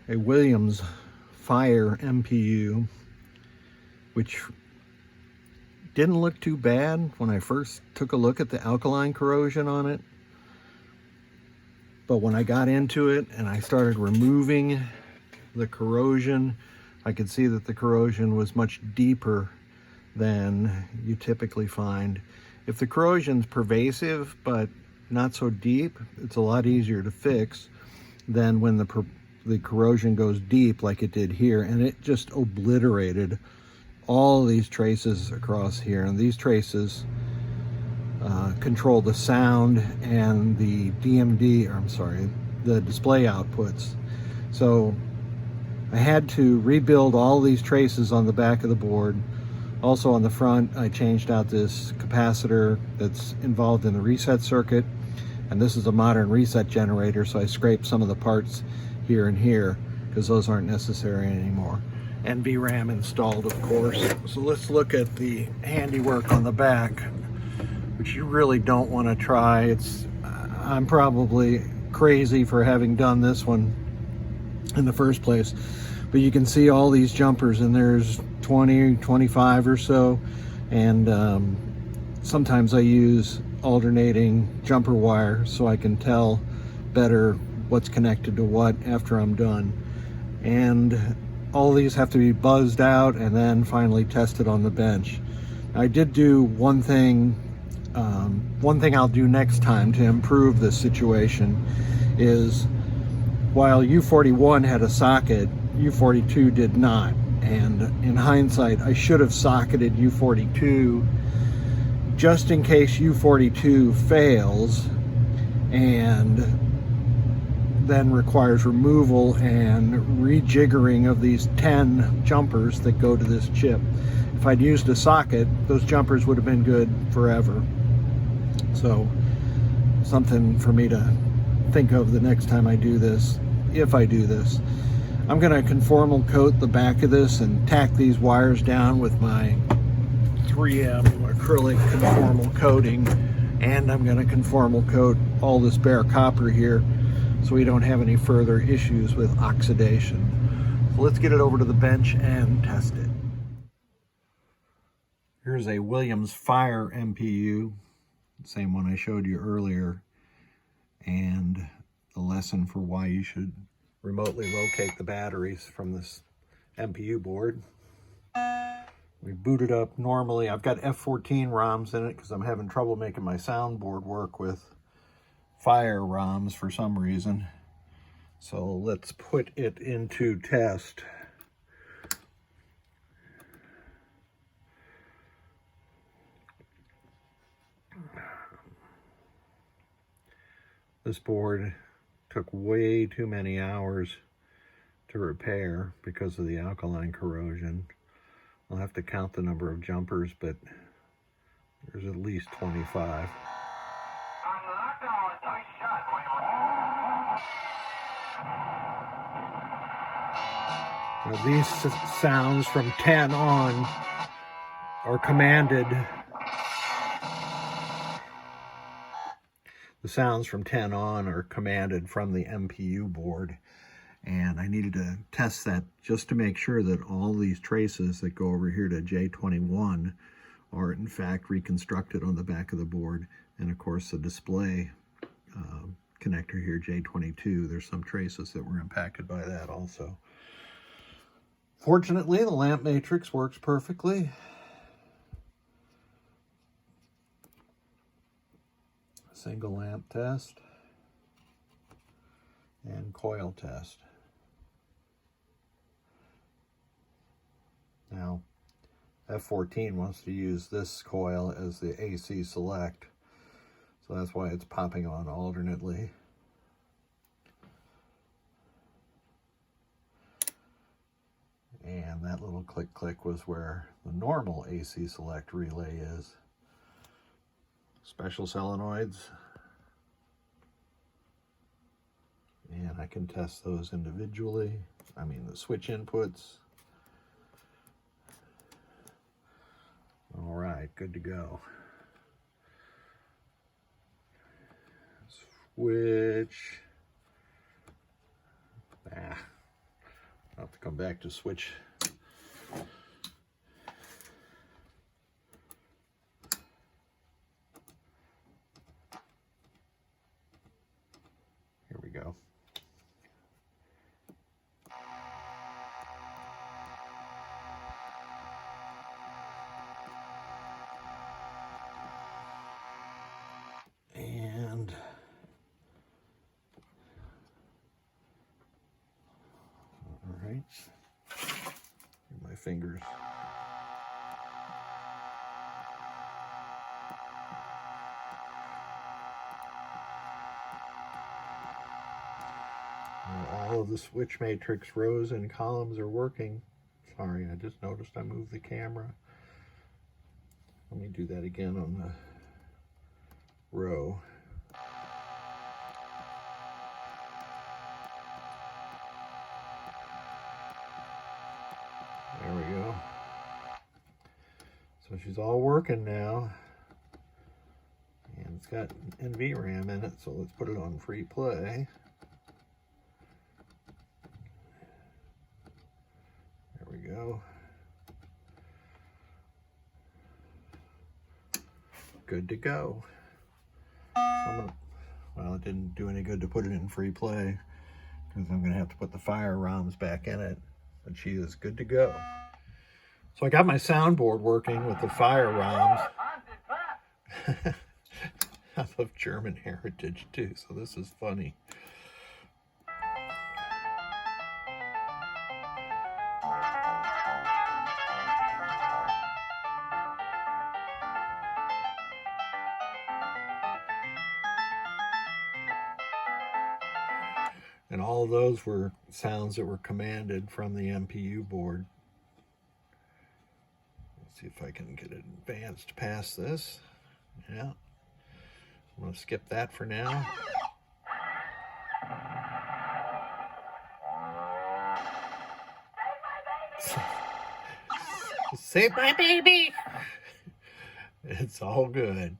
a Williams Fire MPU, which didn't look too bad when I first took a look at the alkaline corrosion on it. But when I got into it and I started removing the corrosion, I could see that the corrosion was much deeper than you typically find. If the corrosion's pervasive but not so deep, it's a lot easier to fix than when the corrosion goes deep like it did here, and it just obliterated all these traces across here. And these traces control the sound and the DMD, or I'm sorry, the display outputs. So I had to rebuild all these traces on the back of the board. Also on the front, I changed out this capacitor that's involved in the reset circuit, and this is a modern reset generator, so I scraped some of the parts here and here because those aren't necessary anymore. And VRAM installed, of course. So let's look at the handiwork on the back, which you really don't want to try. I'm probably crazy for having done this one in the first place, but you can see all these jumpers, and there's 20, 25 or so, and sometimes I use alternating jumper wire so I can tell better what's connected to what after I'm done. And all these have to be buzzed out and then finally tested on the bench. I did do one thing I'll do next time to improve this situation is, while U41 had a socket, U42 did not. And in hindsight, I should have socketed U42 just in case U42 fails and then requires removal and rejiggering of these 10 jumpers that go to this chip. If I'd used a socket, those jumpers would have been good forever. So something for me to think of the next time I do this, if I do this. I'm going to conformal coat the back of this and tack these wires down with my 3M acrylic conformal coating, and I'm going to conformal coat all this bare copper here so we don't have any further issues with oxidation. So let's get it over to the bench and test it. Here's a Williams Fire MPU, the same one I showed you earlier, and the lesson for why you should remotely locate the batteries from this MPU board. We boot it up normally. I've got F14 ROMs in it because I'm having trouble making my soundboard work with Fire ROMs for some reason. So let's put it into test. This board took way too many hours to repair because of the alkaline corrosion. I'll have to count the number of jumpers, but there's at least 25. Now these sounds from 10 on are commanded. The sounds from 10 on are commanded from the MPU board. And I needed to test that just to make sure that all these traces that go over here to J21 are in fact reconstructed on the back of the board. And of course the display connector here, J22, there's some traces that were impacted by that also. Fortunately, the lamp matrix works perfectly. Single lamp test and coil test. Now, F14 wants to use this coil as the AC select, so that's why it's popping on alternately. And that little click click was where the normal AC select relay is. Special solenoids. And I can test those individually. I mean the switch inputs. All right, good to go. Switch. I'll have to come back to switch. Here we go. And all right, my fingers. All of the switch matrix rows and columns are working. Sorry, I just noticed I moved the camera. Let me do that again on the row. There we go. So she's all working now. And it's got NVRAM in it, so let's put it on free play. There we go. Good to go. So well, it didn't do any good to put it in free play because I'm going to have to put the fire ROMs back in it. But she is good to go. So I got my soundboard working with the fire ROMs. I'm of German heritage too, so this is funny. And all of those were sounds that were commanded from the MPU board. Let's see if I can get it advanced past this. Yeah. I'm going to skip that for now. Save my baby! It's all good.